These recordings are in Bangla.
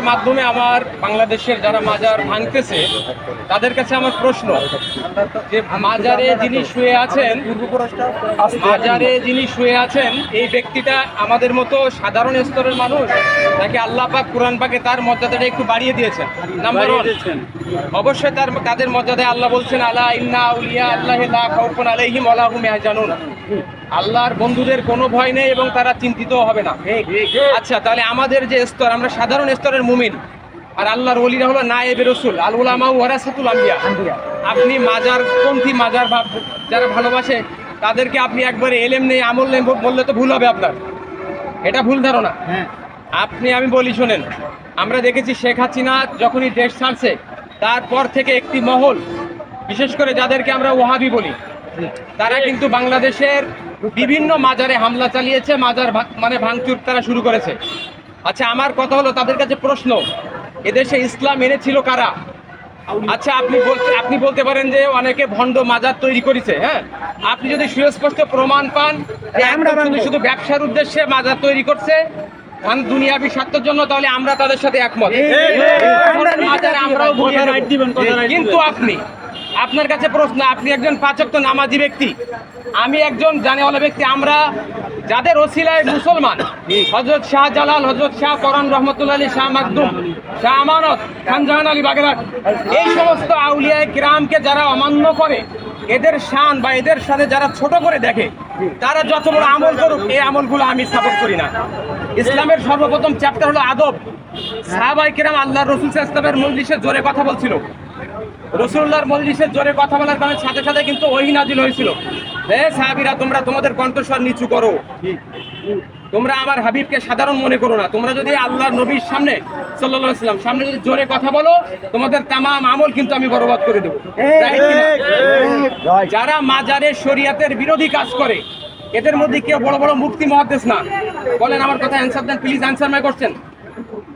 মাধ্যমে আমার বাংলাদেশের যারা মাজার ভাঙতেছে তাদের কাছে আমার প্রশ্ন যে মাজারে যিনি শুয়ে আছেন এই ব্যক্তিটা আমাদের মতো সাধারণ স্তরের মানুষ নাকি আল্লাহ পাক কুরআন পাকে তার মর্যাদাটা একটু বাড়িয়ে দিয়েছেন? নাম্বার 1, অবশ্যই তাদের মর্যাদায় আল্লাহ বলছেন আলা ইন্না আউলিয়া আল্লাহি লা খাউফুন আলাইহিম ওয়া লা হুম ইয়াহজানুন। আল্লাহর বন্ধুদের কোনো ভয় নেই এবং তারা চিন্তিতও হবে না। আচ্ছা, তাহলে আমাদের যে স্তর, আমরা সাধারণ স্তরের মুমিন, আর আল্লাহর ওলিরা হলো নায়েবে রাসূল, আল উলামা ওয়ারাসাতুল আম্বিয়া। আপনি মাজারপন্থী, মাজার যারা ভালোবাসে তাদেরকে আপনি একবারে এলেম নেই আমল নেই বললে তো ভুল হবে, আপনার এটা ভুল ধারণা। আমি বলি শোনেন, আমরা দেখেছি শেখ হাসিনা যখনই দেশ ছাড়ছে তারপর থেকে একটি মহল, বিশেষ করে যাদেরকে আমরা ওয়াহাবি বলি, তারা কিন্তু বাংলাদেশের বিভিন্ন মাজারে হামলা চালিয়েছে, মাজার মানে ভাঙচুর তারা শুরু করেছে। আচ্ছা, আমার কথা হলো তাদের কাছে প্রশ্ন, এদেশে ইসলাম এনেছিল কারা? আচ্ছা, আপনি বলতে পারেন যে অনেকে ভণ্ড মাজার তৈরি করেছে। হ্যাঁ, আপনি যদি সুস্পষ্ট প্রমাণ পান যে আমরা শুধু ব্যবসার উদ্দেশ্যে মাজার তৈরি করছে দুনিয়াবি স্বার্থের জন্য, তাহলে আমরা তাদের সাথে একমত। কিন্তু আপনার কাছে প্রশ্ন, আপনি একজন 5 ওয়াক্ত নামাজি ব্যক্তি, আমি একজন জানেওয়ালা ব্যক্তি, আমরা যাদের ওসিলায় মুসলমান, হযরত শাহজালাল, হযরত শাহ কোরআন রহমতুল্লাহ আলী, শাহ মাকদুম, শাহ আমানত, খান জাহান আলী বাগেরহাট, এই সমস্ত আউলিয়ায়ে কিরামকে যারা অমান্য করে, এদের শান বা এদের সাথে যারা ছোট করে দেখে, তারা যত বড় আমল করুক, এই আমলগুলো আমি সাপোর্ট করি না। ইসলামের সর্বপ্রথম চ্যাপ্টার হলো আদব। সাহাবায়ে কিরাম আল্লাহর রাসূল সাল্লাল্লাহু আলাইহি ওয়াসাল্লামের মজলিসে জোরে কথা বলছিল, রাসূলুল্লাহর মজলিসে জোরে কথা বলার কারণে সাথে সাথে কিন্তু ওহী নাজিল হয়েছিল, হে সাহাবীরা তোমরা তোমাদের কণ্ঠস্বর নিচু করো, তোমরা আমার হাবিবকে সাধারণ মনে করো না, তোমরা যদি আল্লাহর নবীর সামনে সাল্লাল্লাহু আলাইহি ওয়াসাল্লাম সামনে যদি জোরে কথা বলো, তোমাদের তামাম আমল কিন্তু আমি বরবাদ করে দেব। যারা মাজারে শরীয়তের বিরোধী কাজ করে, এদের মধ্যে কেউ বড় বড় মুফতি মুহাদ্দিস না? বলেন, আমার কথা অ্যানসার দেন প্লিজ, অ্যানসার মাই কোশ্চেন।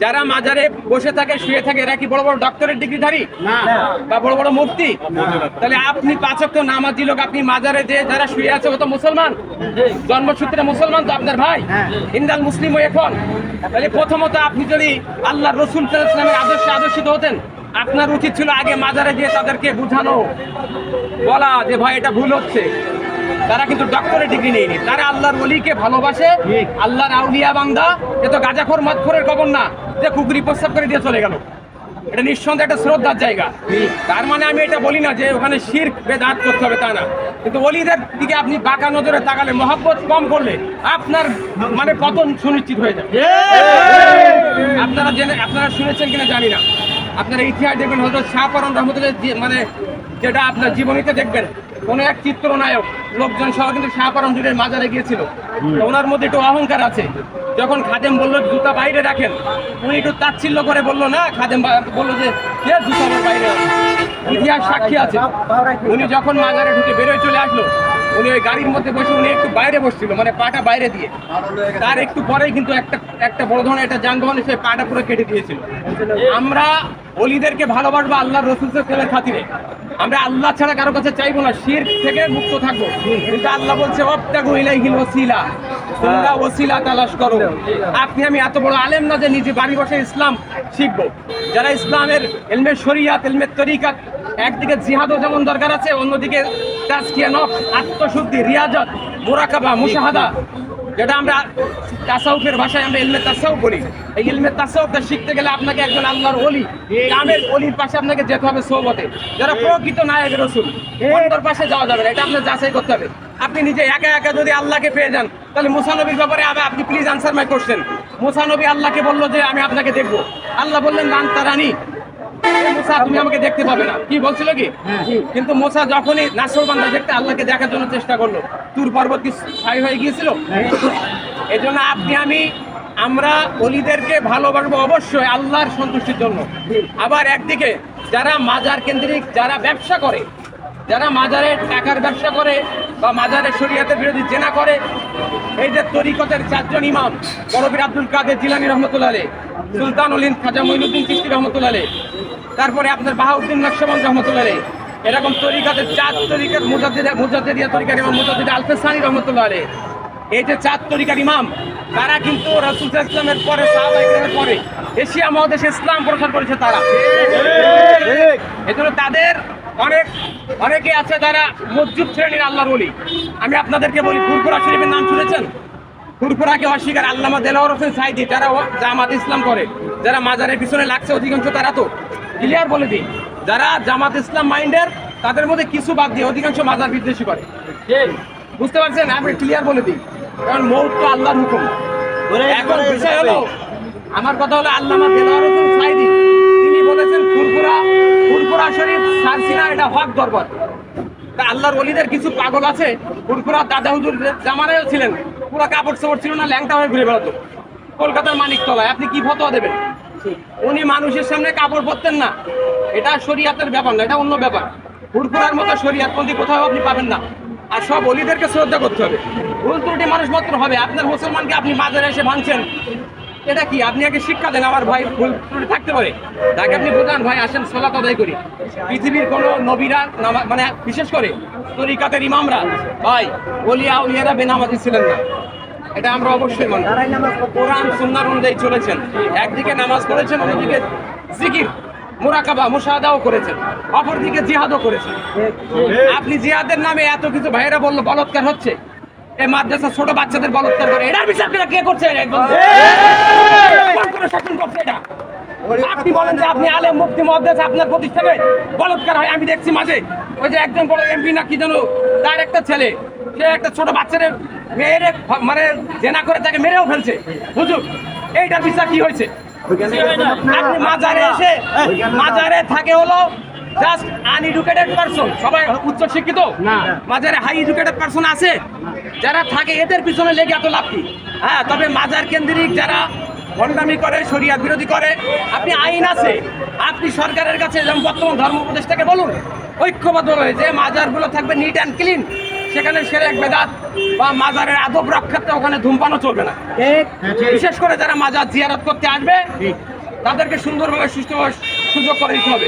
যারা মাজারে বসে থাকে, শুয়ে থাকে, এরা কি বড় বড় ডক্টরেট ডিগ্রিধারী বা বড় বড় মুফতি? তাহলে আপনি 5 ওয়াক্ত নামাজি লোক, আপনি মাজারে যে যারা শুয়ে আছে ও তো মুসলমান, জন্মসূত্রে মুসলমান, তো আপনার ভাই ইন্দাল মুসলিম এখন। তাহলে প্রথমত আপনি যদি আল্লাহর রাসূল সাল্লাল্লাহু আলাইহি ওয়াসাল্লামের আদর্শে আদর্শিত হতেন, আপনার উচিত ছিল আগে মাজারে গিয়ে তাদেরকে বুঝানো, বলা যে ভাই এটা ভুল হচ্ছে। তারা কিন্তু ডক্টরেট ডিগ্রি নেয়নি, তারা আল্লাহর ওলিকে ভালোবাসে, আল্লাহর আউলিয়া বান্দা। এ তো গাঁজাখোর মদখোরের কবর না যে কুকুরি প্রস্তাব করে দিয়ে চলে গেল, এটা নিঃসন্দেহে একটা শ্রদ্ধার জায়গা। তার মানে আমি এটা বলি না যে ওখানে শিরক বেদাত করতে হবে, তা না, কিন্তু ওলিদের দিকে আপনি বাঁকা নজরে তাকালে, মহব্বত কম করলে আপনার মানে পতন সুনিশ্চিত হয়ে যাবে। আপনারা শুনেছেন কিনা জানি না, আপনারা ইতিহাস দেখবেন, হযরত শাহ কোরআন রহমতুল্লাহ মানে যেটা আপনার জীবনীতে দেখবেন, কোন এক চিত্রনায়ক লোকজন সহ কিন্তু শাহ কোরআন যুগের মাজারে গিয়েছিল, ওনার মধ্যে একটু অহংকার আছে। যখন খাদেম বললো জুতা বাইরে রাখেন, উনি একটু তাচ্ছিল্য করে বললো না, খাদেম বললো যে কে জুতা বাইরে, ইতিহাস সাক্ষী আছে। উনি যখন মাজারে ঢুকে বেরোয় চলে আসলো, উনি ওই গাড়ির মধ্যে বসে উনি একটু বাইরে বসছিল, মানে পাটা বাইরে দিয়ে, তার একটু পরেই কিন্তু একটা বড় ধরনের একটা যানবাহন এসে পাটা পুরো কেটে দিয়েছিল। আমরা ওলিদেরকে ভালোবাসবো আল্লাহর রাসূল সাল্লাল্লাহু আলাইহি ওয়াসাল্লামের খাতিরে, আমরা আল্লাহ ছাড়া কারো কাছে চাইবো না, শিরক থেকে মুক্ত থাকবো। কিন্তু আল্লাহ বলছে ওয়াবতাগু ইলাইহিল ওয়াসিলা, তোমরা ওসিলা তালাশ করো। আমি এত বড় আলেম না যে নিজে বাড়ি বসে ইসলাম শিখবো। যারা ইসলামের ইলমে শরিয়াত, ইলমে তরিকাত, একদিকে জিহাদও যেমন দরকার আছে, অন্যদিকে তাজকিয়া নফস, আত্মশুদ্ধি, রিয়াজত, মুরাকাবা, মুশাহাদা, যেটা আমরা তাসাউফের ভাষায় আমরা ইলমে তাসাউফ বলি। এই ইলমে তাসাউফটা শিখতে গেলে আপনাকে একজন আল্লাহর ওলি, কামেল ওলির পাশে আপনাকে যেতে হবে সোহবতে, যারা প্রকৃত নায়েবে রাসূল, অন্যর পাশে যাওয়া যাবে না, এটা আপনার যাচাই করতে হবে। আপনি নিজে একা একা যদি আল্লাহকে পেয়ে যান, তাহলে মুসা নবীর ব্যাপারে আপনি প্লিজ আনসার মাই কোশ্চেন। মুসা নবী আল্লাহকে বললো যে আমি আপনাকে দেখবো, আল্লাহ বললেন লান তারানি, মুসা তুমি আমাকে দেখতে পাবে না, কি বলছিল কি? কিন্তু মুসা যখনই নাসরবান্দা দেখতে আল্লাহকে দেখার জন্য চেষ্টা করলো, তুর পর্বত কি ছাই হয়ে গিয়েছিল? এজন্য আমরা ওলিদেরকে ভালোবাসবো অবশ্যই আল্লাহর সন্তুষ্টির জন্য। আবার একদিকে যারা মাজার কেন্দ্রিক, যারা ব্যবসা করে, যারা মাজারে টাকার ব্যবসা করে বা মাজারের শরীয়তের বিরোধী জেনা করে, এই যে তরিকতের 4 জন ইমাম, বড় পীর আব্দুল কাদের জিলানী রহমতুল্লাহ আলাইহি, সুলতানুল হিন্দ খাজা মঈনুদ্দিন চিশতি রহমতুল্লাহ আলাইহি, তারপরে আপনার বাহাউদ্দিন নকশবন্দ রহমতুল্লাহ আলাইহি, এরকম তরিকাতের 4 তরিকার মুজাদ্দিদিয়া তরিকার ইমাম মুজাদ্দিদ আলফেসানি রহমতুল্লাহ আলাইহি, এই যে 4 তরিকার ইমাম, তারা কিন্তু রাসূল সাল্লাল্লাহু আলাইহি ওয়াসাল্লামের পরে, সাহাবায়ে কেরামের পরে এশিয়া মহাদেশে ইসলাম প্রসার করেছে তারা। এজন্য তাদের অনেকে আছে যারা মজজুব শ্রেণীর আল্লাহর ওলি। আমি আপনাদেরকে বলি, ফুরফুরা শরীফের নাম শুনেছেন? ফুরফুরাকে অস্বীকার আল্লামা দেলোয়ার হোসেন সাইদি, যারা জামাত ইসলাম করে, যারা মাজারের পিছনে লাগছে অধিকাংশ তারা তো ক্লিয়ার বলে দিই, যারা জামাত ইসলাম মাইন্ডের তাদের মধ্যে কিছু বাদ দিয়ে অধিকাংশ মাজার বিদ্বেষী করে। বুঝতে পারছেন? আমি ক্লিয়ার বলে দিই, কারণ মৌত তো আল্লাহর হুকুম। এখন বিষয় হলো, আমার কথা হলো আল্লামা দেলোয়ার হোসেন সাইদি তিনি বলেছেন ফুরফুরা শরীফ সারসিনা এটা হক দরবার। তা আল্লাহর ওলিদের কিছু পাগল আছে, ফুরফুরা দাদা হুজুর জামানায়ও ছিলেন, পুরো কাপড় চোপড় ছিল না, ল্যাংটা হয়ে ঘুরে বেড়াতো কলকাতার মানিকতলায়। আপনি কি ফতোয়া দেবেন? উনি মানুষের সামনে কাপড় পরতেন না, এটা শরিয়াতের ব্যাপার না, এটা অন্য ব্যাপার। ফুরফুরার মতো শরিয়াতপন্থী কোথাও আপনি পাবেন না। আর সব ওলিদেরকে শ্রদ্ধা করতে হবে। ভুল ত্রুটি মানুষ মাত্র হবে। আপনার মুসলমানকে আপনি মাজারে এসে ভাঙছেন, এটা কি? আপনি আগে শিক্ষা দেন, আমার ভাই ভুল ত্রুটি থাকতে পারে, তাকে আপনি বোঝান, ভাই আসেন সালাত আদায় করি। পৃথিবীর কোনো নবীরা মানে বিশেষ করে তরিকাতের ইমামরা, ভাই ওলিয়া উলিয়ারা বেনামাজি ছিলেন না, এটা আমরা অবশ্যই মানি। কোরআন সুন্নাহর অনুযায়ী চলেছেন, একদিকে নামাজ পড়েছেন, অন্যদিকে জিকির মুরাকাবা মুশাহাদাও করেছেন, অপরদিকে জিহাদও করেছেন। আপনি জিহাদের নামে এত কিছু ভাইয়েরা বললো বলৎকার হচ্ছে, এই মাদ্রাসা ছোট বাচ্চাদের বলৎকার করে, এটার বিচার কে করছে? শাসন করছে এটা? আপনি বলেন যে আপনি আলেম মুফতি মুহাদ্দিস, আপনার প্রতিষ্ঠানে বলৎকার হয়। আমি দেখছি মাঝে ওই যে একজন বড় এমপি না কি যেন, তার একটা ছেলে, সে একটা ছোট বাচ্চাদের মেয়েরে মানে জেনা করে তাকে মেরেও ফেলছে। বুঝুন এইটার বিচার কি হয়েছে? আপনি মাজারে এসে, মাজারে থাকে হলো জাস্ট আনএডুকেটেড পারসন, সবাই উচ্চ শিক্ষিত না, মাজারে হাই এডুকেটেড পারসন আছে যারা থাকে, এদের পিছনে লেগে এত লাভ কি? হ্যাঁ, তবে মাজার কেন্দ্রিক যারা ভণ্ডামি করে, শরিয়াত বিরোধী করে, আপনি আইন আছে, আপনি সরকারের কাছে যেমন বর্তমান ধর্ম উপদেষ্টাকে বলুন ঐক্যবদ্ধ হয়ে যে মাজারগুলো থাকবে নিট অ্যান্ড ক্লিন, সেখানে শিরক বেদাত বা মাজারের আদব রক্ষার্থে ওখানে ধূমপানও চলবে না। বিশেষ করে যারা মাজার জিয়ারত করতে আসবে তাদেরকে সুন্দরভাবে সুষ্ঠুভাবে সুযোগ করে দিতে হবে।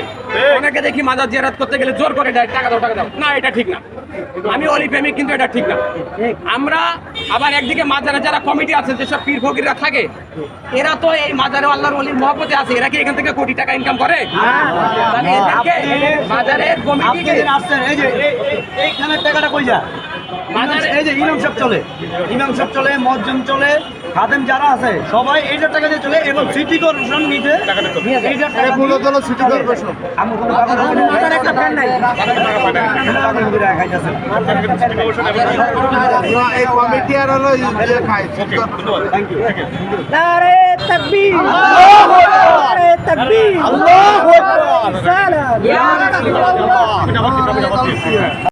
অনেকে দেখি মাজার জিয়ারত করতে গেলে জোর করে দেয়, টাকা দাও টাকা দাও, না এটা ঠিক না। আমি অলি প্রেমিক, কিন্তু এটা ঠিক না। আমরা আবার একদিকে মাজারে যারা কমিটি আছে, যেসব পীর ফকিররা থাকে, এরা তো এই মাজারে আল্লাহর ওলির মহব্বতে আছে, এরা কি এখান থেকে কোটি টাকা ইনকাম করে? তাহলে এদেরকে মাজারের কমিটিকে এই যে এইখানের টাকাটা কই যায়? মাজারে এই যে ইমাম সাহেব চলে, মুয়াজ্জিন চলে, খাদেম যারা আছে সবাই এইটার টাকা দিয়ে চলে, এবং সিটি কর্পোরেশন নিতে এইটার টাকা মূলত হলো সিটি কর্পোরেশন। আমি কোনো মাজার একটা ফ্যান নাই, এই কমিটি আর হলো খায়। Thank you. নারে তাকবীর, নারে তাকবীর, আল্লাহু আকবার, সালাম ইয়া রাসূলুল্লাহ।